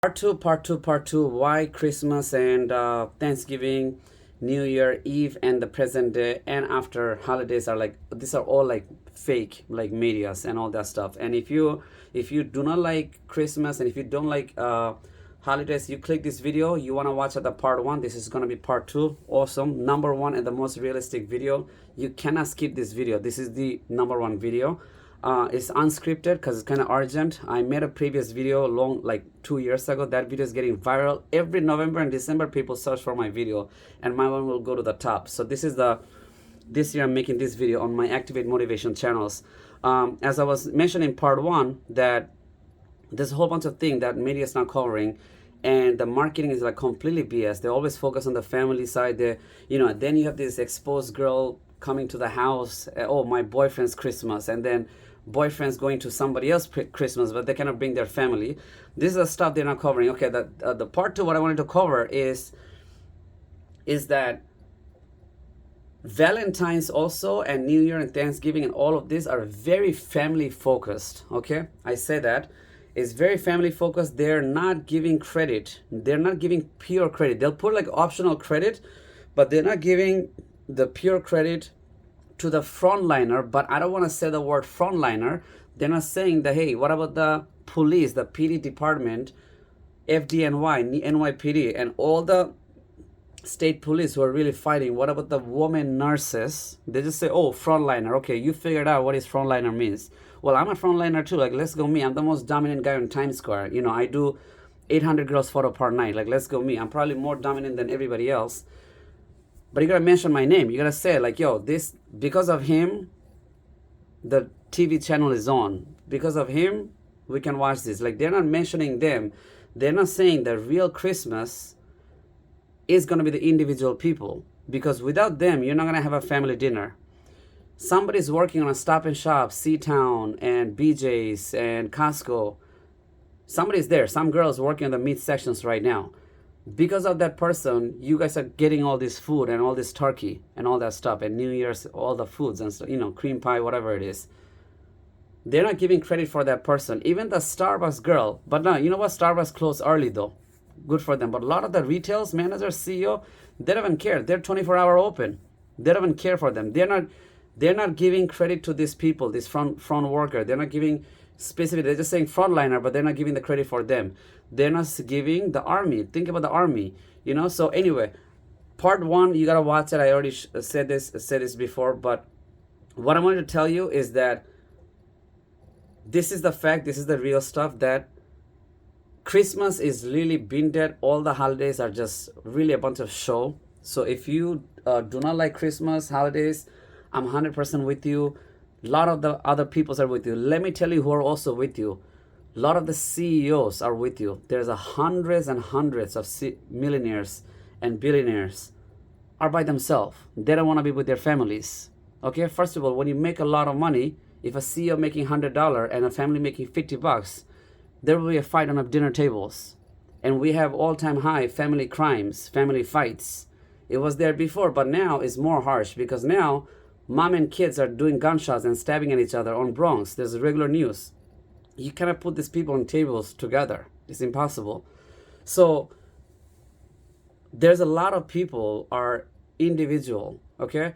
Part two. Why Christmas and Thanksgiving, New Year Eve, and the present day and after holidays are like these are all like fake, like medias and all that stuff. And if you do not like Christmas and if you don't like holidays, you click this video. You wanna watch the part one. This is gonna be part two. Awesome, number one and the most realistic video. You cannot skip this video. This is the number one video. It's unscripted because it's kind of urgent. I made a previous video long, like 2 years ago. That video is getting viral. Every November and December, people search for my video, and my one will go to the top. So this year I'm making this video on my Activate Motivation channels. As I was mentioning in part one, that there's a whole bunch of things that media is not covering, and the marketing is like completely BS. They always focus on the family side. Then you have this exposed girl coming to the house. Oh, my boyfriend's Christmas, and then boyfriends going to somebody else's Christmas, but they cannot bring their family. This is the stuff they're not covering. Okay, the part two, what I wanted to cover is that Valentine's also and New Year and Thanksgiving and all of these are very family focused. Okay, I say that it's very family focused. They're not giving credit. They're not giving pure credit. They'll put like optional credit, but they're not giving the pure credit to the frontliner. But I don't want to say the word frontliner. They're not saying that, hey, what about the police, the PD department, FDNY, NYPD, and all the state police who are really fighting? What about the women nurses? They just say, oh, frontliner. Okay, you figured out what is frontliner means. Well, I'm a frontliner too. Like, let's go me. I'm the most dominant guy on Times Square. I do 800 girls photo per night. Like, let's go me. I'm probably more dominant than everybody else. But you gotta mention my name. You gotta say like, yo, this, because of him, the TV channel is on. Because of him, we can watch this. Like, they're not mentioning them. They're not saying the real Christmas is gonna be the individual people. Because without them, you're not gonna have a family dinner. Somebody's working on a Stop and Shop, C-Town, and BJ's, and Costco. Somebody's there. Some girl's working on the meat sections right now. Because of that person, you guys are getting all this food and all this turkey and all that stuff, and New Year's, all the foods and stuff, cream pie, whatever it is. They're not giving credit for that person. Even the Starbucks girl. But now, you know what? Starbucks closed early though. Good for them. But a lot of the retails, managers, CEO, they don't even care. They're 24-hour open. They don't even care for them. They're not giving credit to these people, this front worker. They're not giving specific. They're just saying frontliner, but they're not giving the credit for them. They're not giving the army. Think about the army. So anyway, part one, you gotta watch it. I already said this before, but what I wanted to tell you is that this is the fact. This is the real stuff, that Christmas is really been dead. All the holidays are just really a bunch of show. So if you do not like Christmas holidays, I'm 100% with you. A lot of the other peoples are with you. Let me tell you who are also with you. A lot of the CEOs are with you. There's hundreds and hundreds of millionaires and billionaires are by themselves. They don't want to be with their families. Okay, first of all, when you make a lot of money, if a CEO making $100 and a family making $50, there will be a fight on the dinner tables. And we have all-time high family crimes, family fights. It was there before, but now it's more harsh, because now mom and kids are doing gunshots and stabbing at each other on Bronx. There's regular news. You cannot put these people on tables together. It's impossible. So there's a lot of people are individual. Okay,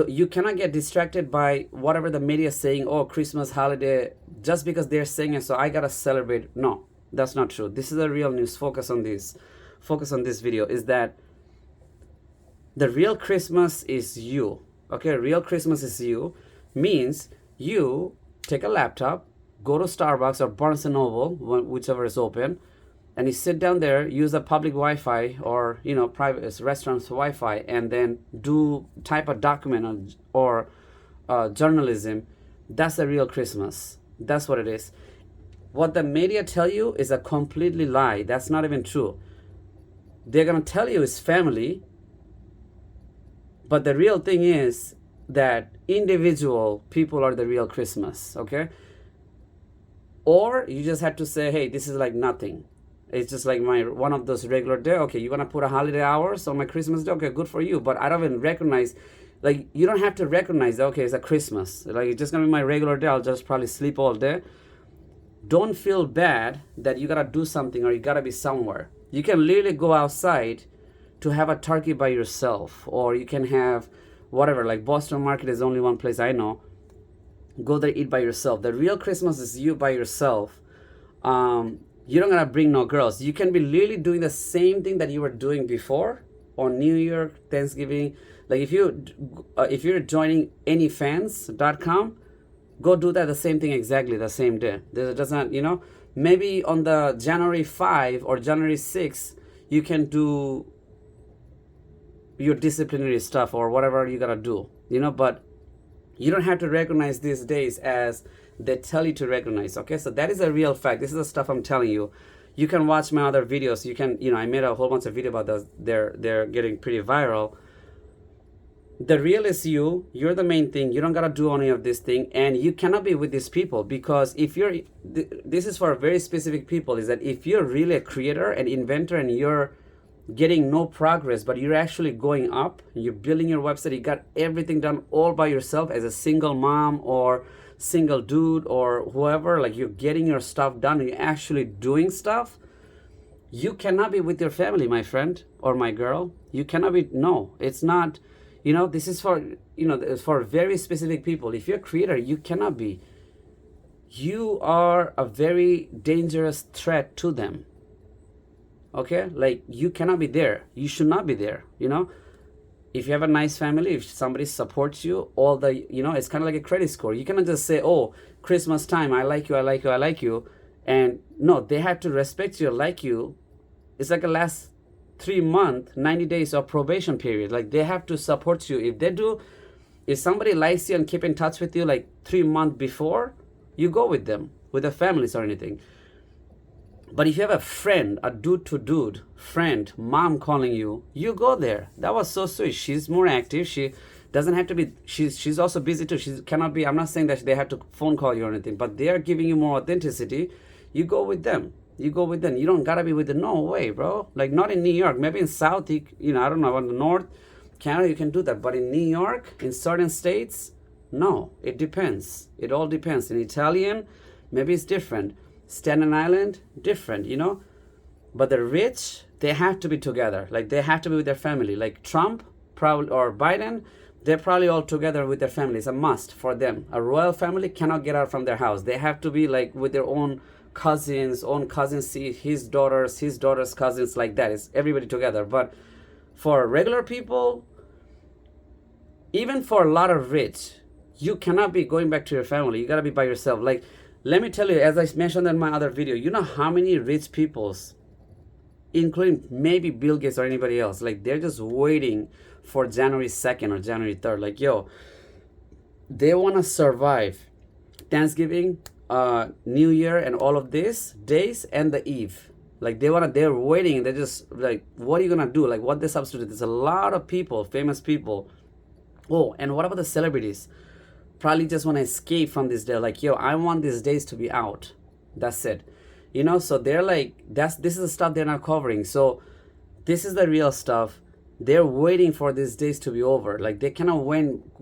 you cannot get distracted by whatever the media is saying. Oh, Christmas holiday, just because they're saying it, so I gotta celebrate. No, that's not true. This is the real news. Focus on this. Focus on this video. Is that the real Christmas is you. Okay, real Christmas is you means you take a laptop, go to Starbucks or Barnes and Noble, whichever is open, and you sit down there, use a public Wi-Fi or private restaurant's Wi-Fi, and then type a document or journalism. That's the real Christmas. That's what it is. What the media tell you is a completely lie. That's not even true. They're gonna tell you it's family, but the real thing is that individual people are the real Christmas, okay? Or you just have to say, hey, this is like nothing. It's just like my one of those regular day. Okay, you want to put a holiday hours on my Christmas day? Okay, good for you. But I don't even recognize, like, you don't have to recognize that, okay, it's a Christmas. Like, it's just going to be my regular day. I'll just probably sleep all day. don't feel bad that you gotta do something or you gotta be somewhere. You can literally go outside to have a turkey by yourself, or you can have whatever, like Boston Market is only one place I know. Go there, eat by yourself. The real Christmas is you by yourself. You don't gotta bring no girls. You can be literally doing the same thing that you were doing before on New Year, Thanksgiving. Like if you're joining anyfans.com, go do that the same thing exactly the same day. There doesn't, maybe on the January 5 or January 6, you can do your disciplinary stuff or whatever you gotta do, but you don't have to recognize these days as they tell you to recognize. Okay, so that is a real fact. This is the stuff I'm telling you. You can watch my other videos. You can, I made a whole bunch of video about those. They're getting pretty viral. The real is you. You're the main thing. You don't gotta do any of this thing, and you cannot be with these people, because if you're, this is for very specific people, is that if you're really a creator and inventor and you're getting no progress, but you're actually going up, you're building your website, you got everything done all by yourself as a single mom or single dude or whoever, like you're getting your stuff done, you're actually doing stuff, you cannot be with your family, my friend or my girl. You cannot be. No, it's not. This is for, for very specific people. If you're a creator, you cannot be. You are a very dangerous threat to them. Okay, like you cannot be there. You should not be there. If you have a nice family, if somebody supports you, all the, it's kind of like a credit score. You cannot just say, oh, Christmas time, I like you, I like you, I like you. And no, they have to respect you, like you. It's like a last 3 month, 90 days of probation period. Like they have to support you. If somebody likes you and keep in touch with you like 3 months before, you go with them, with their families or anything. But if you have a friend, a dude to dude friend, mom calling you, you go there. That was so sweet. She's more active. She doesn't have to be, she's also busy too. She cannot be, I'm not saying that they have to phone call you or anything, but they are giving you more authenticity. You go with them. You go with them. You don't gotta be with them. No way, bro. Like not in New York. Maybe in South, I don't know, in the North, Canada, you can do that. But in New York, in certain states, no. It depends. It all depends. In Italian, maybe it's different. Staten Island, different, But the rich, they have to be together. Like they have to be with their family. Like Trump, probably, or Biden, they're probably all together with their family. It's a must for them. A royal family cannot get out from their house. They have to be like with their own cousins, see his daughter's cousins, like that. It's everybody together. But for regular people, even for a lot of rich, you cannot be going back to your family. You gotta be by yourself. Like, let me tell you, as I mentioned in my other video, you know how many rich peoples, including maybe Bill Gates or anybody else, like they're just waiting for January 2nd or January 3rd. Like, they want to survive Thanksgiving, New Year, and all of these days and the eve. Like they're waiting. They're just like, what are you gonna do? Like what they substitute? There's a lot of people, famous people. Oh, and what about the celebrities? Probably just want to escape from this day. Like, I want these days to be out. That's it. So they're like, this is the stuff they're not covering. So this is the real stuff. They're waiting for these days to be over. Like they cannot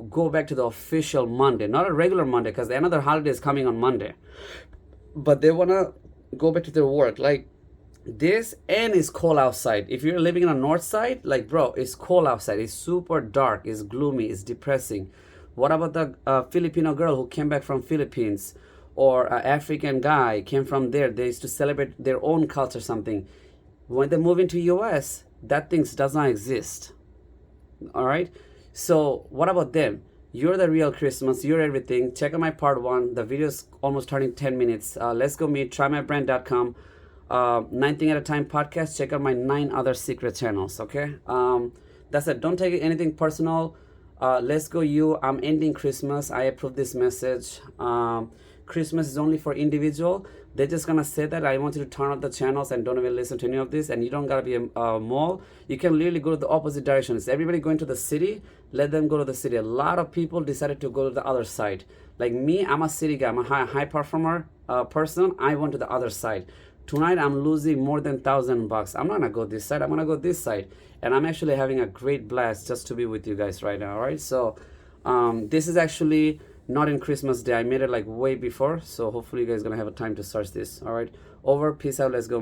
go back to the official Monday, not a regular Monday, because another holiday is coming on Monday. But they want to go back to their work. Like this, and it's cold outside. If you're living on the north side, like bro, it's cold outside. It's super dark. It's gloomy. It's depressing. What about the Filipino girl who came back from Philippines, or an African guy came from there? They used to celebrate their own culture, something. When they move into US, that thing does not exist. All right. So what about them? You're the real Christmas. You're everything. Check out my part 1. The video's almost turning 10 minutes. Let's go meet. TryMyBrand.com. 9 Thing at a Time podcast. Check out my 9 other secret channels. Okay. That's it. Don't take anything personal. Let's go you. I'm ending Christmas. I approve this message. Christmas is only for individual. They're just gonna say that I want you to turn off the channels and don't even listen to any of this, and you don't gotta be a mall. You can literally go to the opposite direction. It's everybody going to the city. Let them go to the city. A lot of people decided to go to the other side. Like me, I'm a city guy. I'm a high performer person. I went to the other side. Tonight I'm losing more than $1,000. I'm not gonna go this side. I'm gonna go this side, and I'm actually having a great blast just to be with you guys right now. All right, so this is actually not in Christmas Day. I made it like way before, so hopefully you guys gonna have a time to search this. All right, over. Peace out. Let's go.